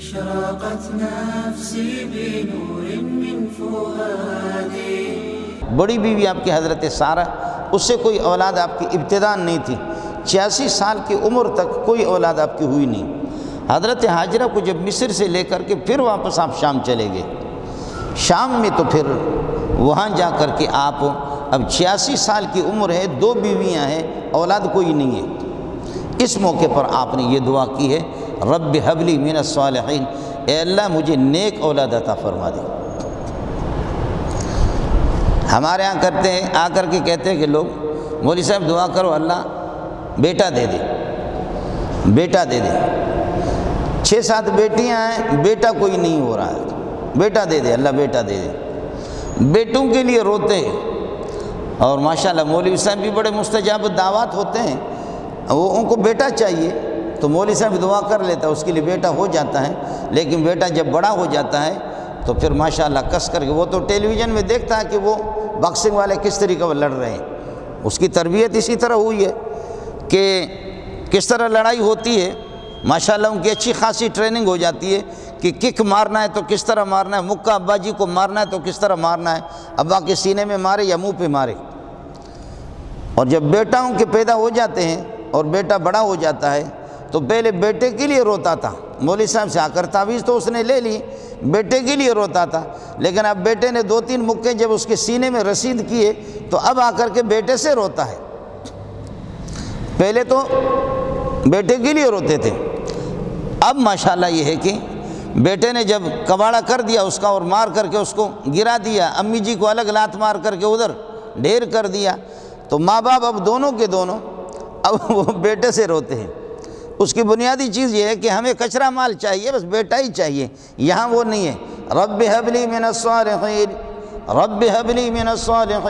أشرقت نفسي بنور من فؤادي۔ بڑی بیوی آپ کی حضرت سارہ، اس سے کوئی اولاد آپ کی ابتداء نہیں تھی، 86 سال کی عمر تک کوئی اولاد آپ کی ہوئی نہیں۔ حضرت ہاجرہ کو جب مصر سے لے کر کے پھر واپس آپ شام چلے گئے، شام میں تو پھر وہاں جا کر کے آپ اب 86 سال کی عمر ہے، 2 بیویاں ہیں، اولاد کوئی نہیں ہے۔ اس موقع پر آپ نے یہ دعا کی ہے، رب حب لی من الصالحین، اے اللہ مجھے نیک اولاد عطا فرما دے۔ ہمارے ہاں کرتے ہیں، آ کر کے کہتے ہیں کہ لوگ، مولوی صاحب دعا کرو اللہ بیٹا دے دے، بیٹا دے دے۔ 6-7 بیٹیاں ہیں، بیٹا کوئی نہیں ہو رہا ہے، بیٹا دے دے اللہ، بیٹا دے دے۔ بیٹوں کے لیے روتے ہیں، اور ماشاءاللہ مولوی صاحب بھی بڑے مستجاب دعوات ہوتے ہیں، وہ ان کو بیٹا چاہیے تو مولوی صاحب دعا کر لیتا ہے، اس کے لیے بیٹا ہو جاتا ہے، لیکن بیٹا جب بڑا ہو جاتا ہے تو پھر ماشاءاللہ کس کر کے، وہ تو ٹیلی ویژن میں دیکھتا ہے کہ وہ باکسنگ والے کس طریقے پر لڑ رہے ہیں، اس کی تربیت اسی طرح ہوئی ہے کہ کس طرح لڑائی ہوتی ہے، ماشاءاللہ ان کی اچھی خاصی ٹریننگ ہو جاتی ہے کہ کک مارنا ہے تو کس طرح مارنا ہے، مکہ ابا جی کو مارنا ہے تو کس طرح مارنا ہے، ابا کے سینے میں مارے یا منہ پہ مارے۔ اور جب بیٹاؤں کے پیدا ہو جاتے ہیں اور بیٹا بڑا ہو جاتا ہے تو پہلے بیٹے کے لیے روتا تھا، مولوی صاحب سے آ کر تعویذ تو اس نے لے لی، بیٹے کے لیے روتا تھا، لیکن اب بیٹے نے 2-3 مکے جب اس کے سینے میں رسید کیے تو اب آ کر کے بیٹے سے روتا ہے۔ پہلے تو بیٹے کے لیے روتے تھے، اب ماشاءاللہ یہ ہے کہ بیٹے نے جب کباڑا کر دیا اس کا اور مار کر کے اس کو گرا دیا، امی جی کو الگ لات مار کر کے ادھر ڈھیر کر دیا، تو ماں باپ اب دونوں کے دونوں اب وہ بیٹے سے روتے ہیں۔ اس کی بنیادی چیز یہ ہے کہ ہمیں کچرا مال چاہیے، بس بیٹا ہی چاہیے، یہاں وہ نہیں ہے۔ رب حب لی من الصالحین، رب حب لی من الصالحین،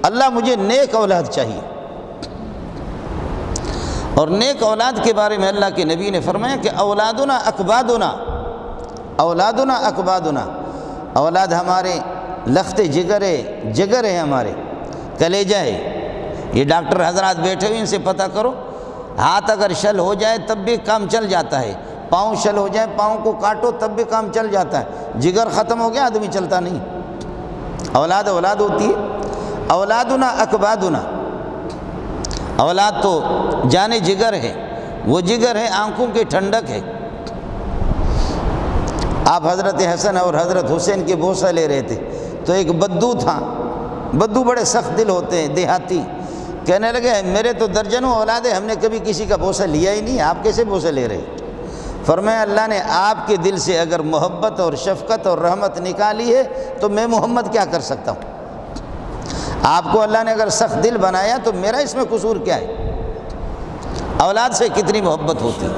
اللہ مجھے نیک اولاد چاہیے۔ اور نیک اولاد کے بارے میں اللہ کے نبی نے فرمایا کہ اولادنا اکبادنا، اولادنا اکبادنا، اولاد ہمارے لخت جگر ہے، جگر ہے ہمارے، کلیجہ ہے۔ یہ ڈاکٹر حضرات بیٹھے ہوئے، ان سے پتہ کرو، ہاتھ اگر شل ہو جائے تب بھی کام چل جاتا ہے، پاؤں شل ہو جائے پاؤں کو کاٹو تب بھی کام چل جاتا ہے، جگر ختم ہو گیا آدمی چلتا نہیں۔ اولاد اولاد ہوتی ہے، اولادنا اکبادنا، اولاد تو جانے جگر ہے، وہ جگر ہے، آنکھوں کی ٹھنڈک ہے۔ آپ حضرت حسن اور حضرت حسین کے بوسہ لے رہے تھے تو ایک بدو تھا، بدو بڑے سخت دل ہوتے ہیں دیہاتی، کہنے لگے میرے تو درجنوں اولاد ہے، ہم نے کبھی کسی کا بوسہ لیا ہی نہیں، آپ کیسے بوسہ لے رہے؟ فرمایا اللہ نے آپ کے دل سے اگر محبت اور شفقت اور رحمت نکالی ہے تو میں محمد کیا کر سکتا ہوں؟ آپ کو اللہ نے اگر سخت دل بنایا تو میرا اس میں قصور کیا ہے؟ اولاد سے کتنی محبت ہوتی ہے۔